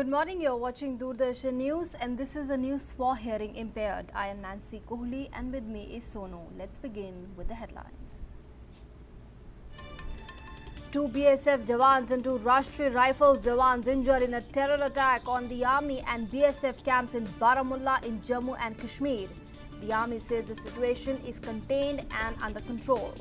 Good morning, you're watching Doordarshan News and this is the news for Hearing Impaired. I am Nancy Kohli and with me is Sonu. Let's begin with the headlines. 2 BSF Jawans and 2 Rashtriya Rifles Jawans injured in a terror attack on the Army and BSF camps in Baramulla in Jammu and Kashmir. The Army says the situation is contained and under control.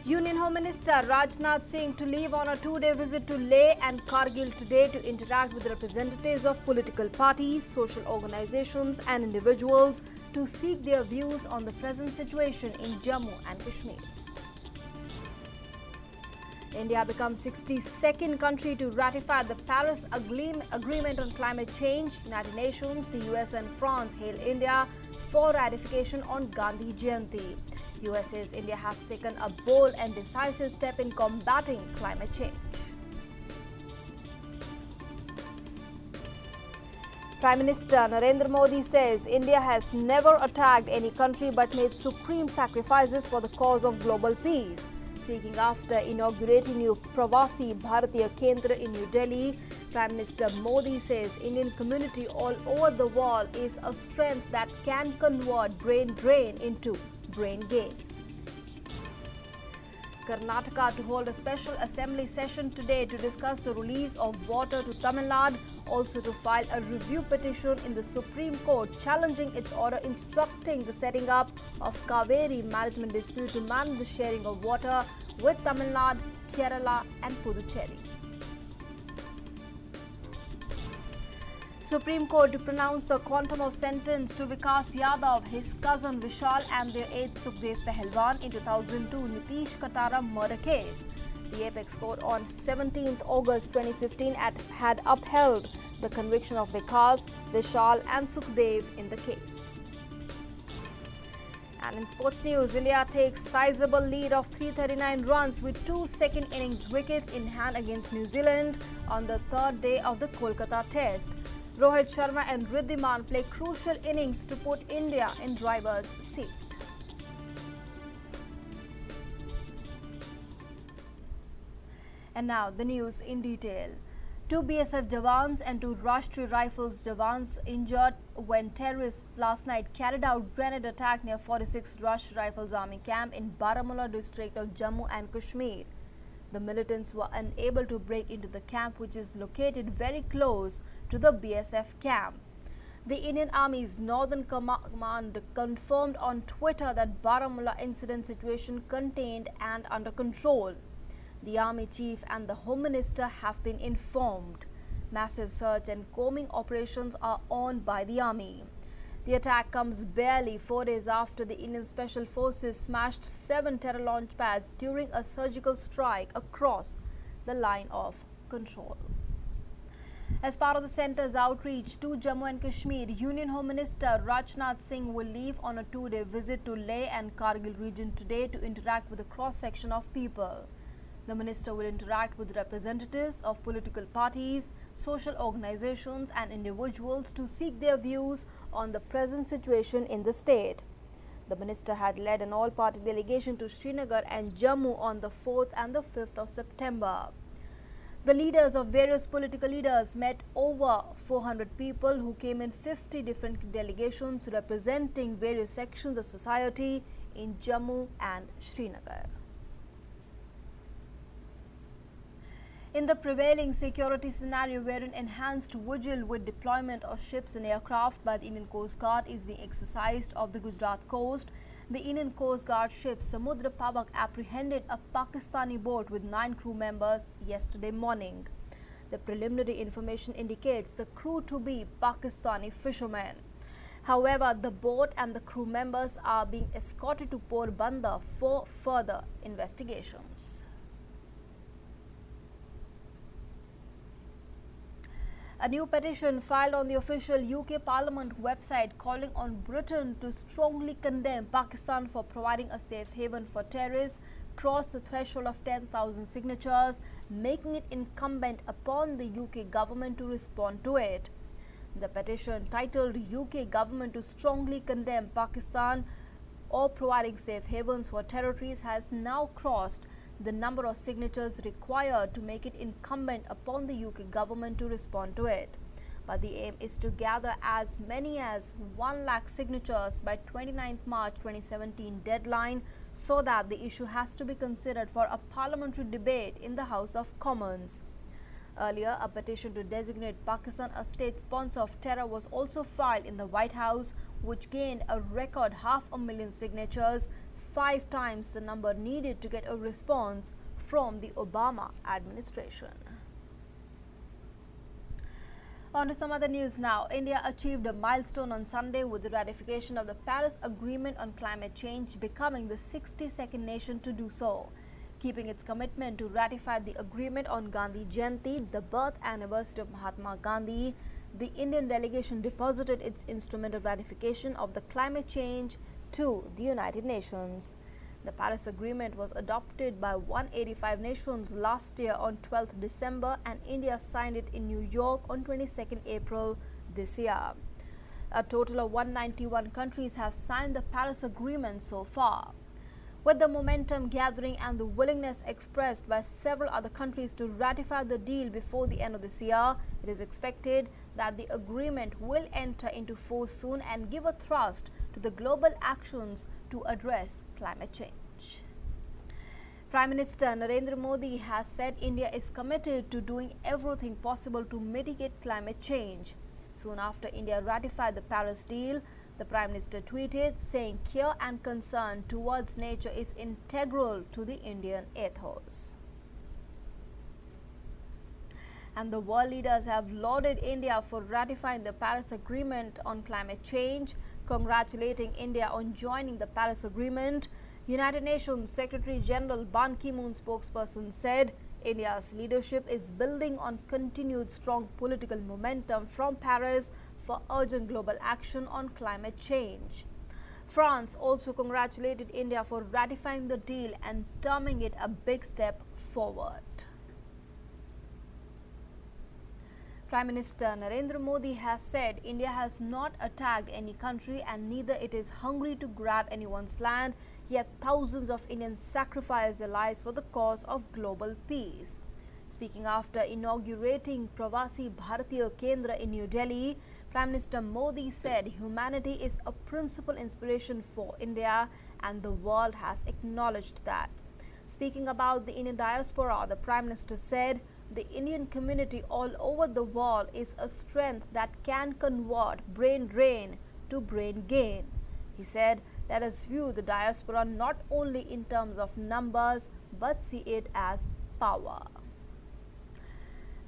Union Home Minister Rajnath Singh to leave on a 2-day visit to Leh and Kargil today to interact with representatives of political parties, social organizations and individuals to seek their views on the present situation in Jammu and Kashmir. India becomes 62nd country to ratify the Paris Agreement on Climate Change. United Nations, the US and France hail India for ratification on Gandhi Jayanti. US says India has taken a bold and decisive step in combating climate change. Prime Minister Narendra Modi says India has never attacked any country but made supreme sacrifices for the cause of global peace. Speaking after inaugurating new Pravasi Bharati Kendra in New Delhi, Prime Minister Modi says Indian community all over the world is a strength that can convert brain drain into brain gain. Karnataka to hold a special assembly session today to discuss the release of water to Tamil Nadu, also to file a review petition in the Supreme Court challenging its order instructing the setting up of Kaveri management dispute to manage the sharing of water with Tamil Nadu, Kerala and Puducherry. Supreme Court to pronounce the quantum of sentence to Vikas Yadav, his cousin Vishal and their aide Sukhdev Pahalwan in 2002 Nitish Katara murder case. The Apex Court on 17th August 2015 had upheld the conviction of Vikas, Vishal and Sukhdev in the case. And in sports news, India takes sizable lead of 339 runs with 2 second innings wickets in hand against New Zealand on the third day of the Kolkata Test. Rohit Sharma and Riddhiman play crucial innings to put India in driver's seat. And now the news in detail. 2 BSF Jawans and 2 Rashtriya Rifles Jawans injured when terrorists last night carried out grenade attack near 46th Rashtriya Rifles Army camp in Baramulla district of Jammu and Kashmir. The militants were unable to break into the camp, which is located very close to the BSF camp. The Indian Army's Northern Command confirmed on Twitter that Baramulla incident situation contained and under control. The Army Chief and the Home Minister have been informed. Massive search and combing operations are on by the Army. The attack comes barely 4 days after the Indian Special Forces smashed 7 terror launch pads during a surgical strike across the line of control. As part of the centre's outreach to Jammu and Kashmir, Union Home Minister Rajnath Singh will leave on a 2-day visit to Leh and Kargil region today to interact with a cross-section of people. The minister will interact with representatives of political parties, social organizations and individuals to seek their views on the present situation in the state. The minister had led an all-party delegation to Srinagar and Jammu on the 4th and the 5th of September. The leaders of various political leaders met over 400 people who came in 50 different delegations representing various sections of society in Jammu and Srinagar. In the prevailing security scenario wherein enhanced vigil with deployment of ships and aircraft by the Indian Coast Guard is being exercised off the Gujarat coast, the Indian Coast Guard ship Samudra Pavak apprehended a Pakistani boat with 9 crew members yesterday morning. The preliminary information indicates the crew to be Pakistani fishermen. However, the boat and the crew members are being escorted to Porbandar for further investigations. A new petition filed on the official UK Parliament website calling on Britain to strongly condemn Pakistan for providing a safe haven for terrorists crossed the threshold of 10,000 signatures, making it incumbent upon the UK government to respond to it. The petition, titled UK Government to Strongly Condemn Pakistan or Providing Safe Havens for Terrorists, has now crossed the number of signatures required to make it incumbent upon the UK government to respond to it. But the aim is to gather as many as 1 lakh signatures by 29th March 2017 deadline, so that the issue has to be considered for a parliamentary debate in the House of Commons. Earlier, a petition to designate Pakistan a state sponsor of terror was also filed in the White House, which gained a record 500,000 signatures, 5 times the number needed to get a response from the Obama administration. On to some other news now. India achieved a milestone on Sunday with the ratification of the Paris Agreement on Climate Change, becoming the 62nd nation to do so. Keeping its commitment to ratify the agreement on Gandhi Jayanti, the birth anniversary of Mahatma Gandhi, the Indian delegation deposited its instrument of ratification of the climate change to the United Nations. The Paris Agreement was adopted by 185 nations last year on 12th December, and India signed it in New York on 22nd April this year. A total of 191 countries have signed the Paris Agreement so far. With the momentum gathering and the willingness expressed by several other countries to ratify the deal before the end of this year, it is expected that the agreement will enter into force soon and give a thrust to the global actions to address climate change. Prime Minister Narendra Modi has said India is committed to doing everything possible to mitigate climate change. Soon after India ratified the Paris deal, the Prime Minister tweeted saying care and concern towards nature is integral to the Indian ethos. And the world leaders have lauded India for ratifying the Paris Agreement on climate change, congratulating India on joining the Paris Agreement. United Nations Secretary General Ban Ki-moon's spokesperson said India's leadership is building on continued strong political momentum from Paris for urgent global action on climate change. France also congratulated India for ratifying the deal and terming it a big step forward. Prime Minister Narendra Modi has said India has not attacked any country and neither it is hungry to grab anyone's land, yet thousands of Indians sacrifice their lives for the cause of global peace. Speaking after inaugurating Pravasi Bharati Kendra in New Delhi, Prime Minister Modi said humanity is a principal inspiration for India and the world has acknowledged that. Speaking about the Indian diaspora, the Prime Minister said the Indian community all over the world is a strength that can convert brain drain to brain gain. He said, let us view the diaspora not only in terms of numbers but see it as power.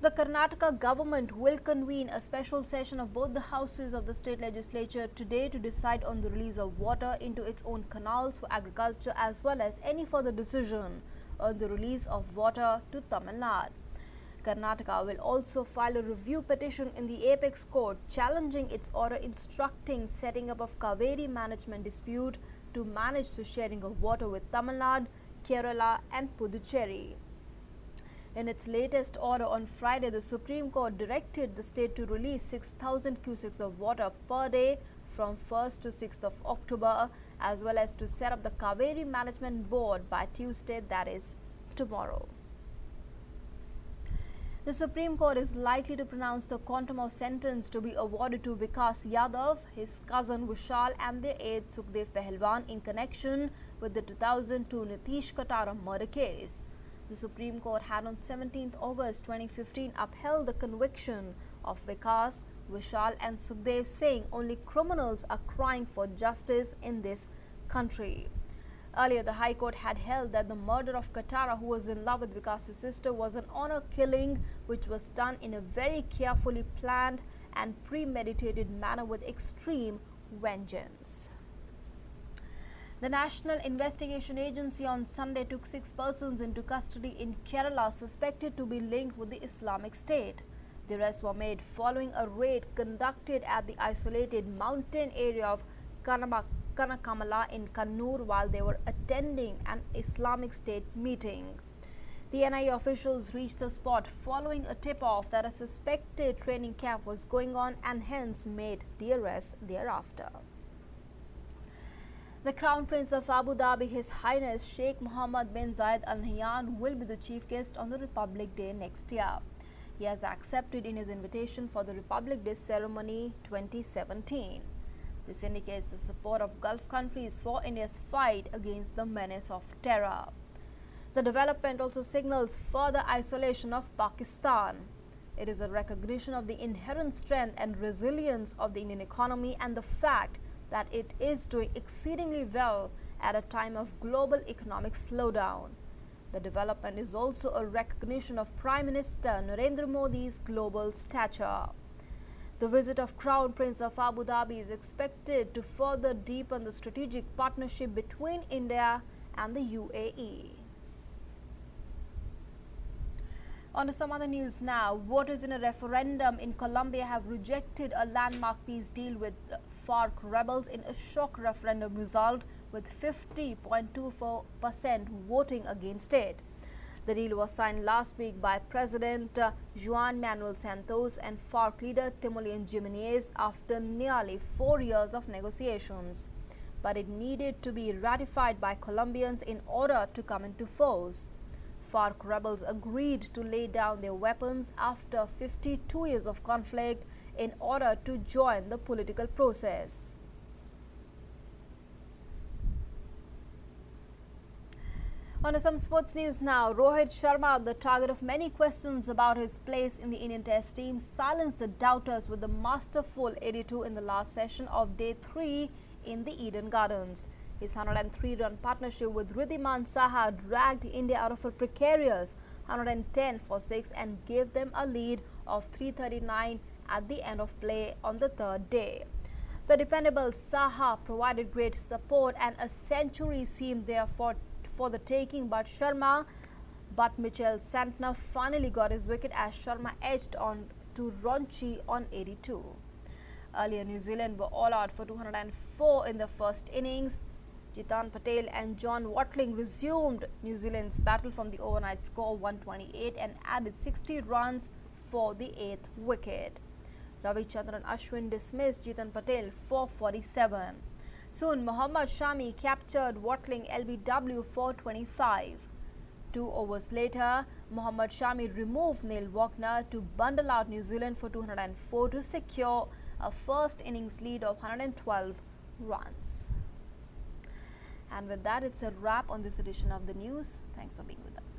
The Karnataka government will convene a special session of both the houses of the state legislature today to decide on the release of water into its own canals for agriculture, as well as any further decision on the release of water to Tamil Nadu. Karnataka will also file a review petition in the apex court challenging its order instructing setting up of Kaveri management dispute to manage the sharing of water with Tamil Nadu, Kerala and Puducherry. In its latest order on Friday, the Supreme Court directed the state to release 6,000 cusecs of water per day from 1st to 6th of October, as well as to set up the Kaveri Management Board by Tuesday, that is tomorrow. The Supreme Court is likely to pronounce the quantum of sentence to be awarded to Vikas Yadav, his cousin Vishal and their aide Sukhdev Pahalwan in connection with the 2002 Nitish Katara murder case. The Supreme Court had on 17th August 2015 upheld the conviction of Vikas, Vishal and Sukhdev, saying only criminals are crying for justice in this country. Earlier, the High Court had held that the murder of Katara, who was in love with Vikas' sister, was an honor killing which was done in a very carefully planned and premeditated manner with extreme vengeance. The National Investigation Agency on Sunday took 6 persons into custody in Kerala suspected to be linked with the Islamic State. The arrests were made following a raid conducted at the isolated mountain area of Kanakamala in Kannur while they were attending an Islamic State meeting. The NIA officials reached the spot following a tip-off that a suspected training camp was going on and hence made the arrest thereafter. The Crown Prince of Abu Dhabi, His Highness Sheikh Mohammed bin Zayed Al Nahyan, will be the chief guest on the Republic Day next year. He has accepted in his invitation for the Republic Day ceremony 2017. This indicates the support of Gulf countries for India's fight against the menace of terror. The development also signals further isolation of Pakistan. It is a recognition of the inherent strength and resilience of the Indian economy and the fact that it is doing exceedingly well at a time of global economic slowdown. The development is also a recognition of Prime Minister Narendra Modi's global stature. The visit of Crown Prince of Abu Dhabi is expected to further deepen the strategic partnership between India and the UAE. On to some other news now. Voters in a referendum in Colombia have rejected a landmark peace deal with FARC rebels in a shock referendum result, with 50.24% voting against it. The deal was signed last week by President Juan Manuel Santos and FARC leader Timoleon Jimenez after nearly 4 years of negotiations. But it needed to be ratified by Colombians in order to come into force. FARC rebels agreed to lay down their weapons after 52 years of conflict in order to join the political process. On to some sports news now. Rohit Sharma, the target of many questions about his place in the Indian Test team, silenced the doubters with the masterful 82 in the last session of Day 3 in the Eden Gardens. His 103-run partnership with Ridhiman Saha dragged India out of a precarious 110 for 6 and gave them a lead of 339 at the end of play on the third day. The dependable Saha provided great support and a century seemed there for the taking, but Mitchell Santner finally got his wicket as Sharma edged on to Ronchi on 82. Earlier, New Zealand were all out for 204 in the first innings. Jitan Patel and John Watling resumed New Zealand's battle from the overnight score 128 and added 60 runs for the 8th wicket. Ravichandran Ashwin dismissed Jitan Patel for 47. Soon, Mohammad Shami captured Watling LBW for 25. 2 overs later, Mohammad Shami removed Neil Wagner to bundle out New Zealand for 204 to secure a first innings lead of 112 runs. And with that, it's a wrap on this edition of the news. Thanks for being with us.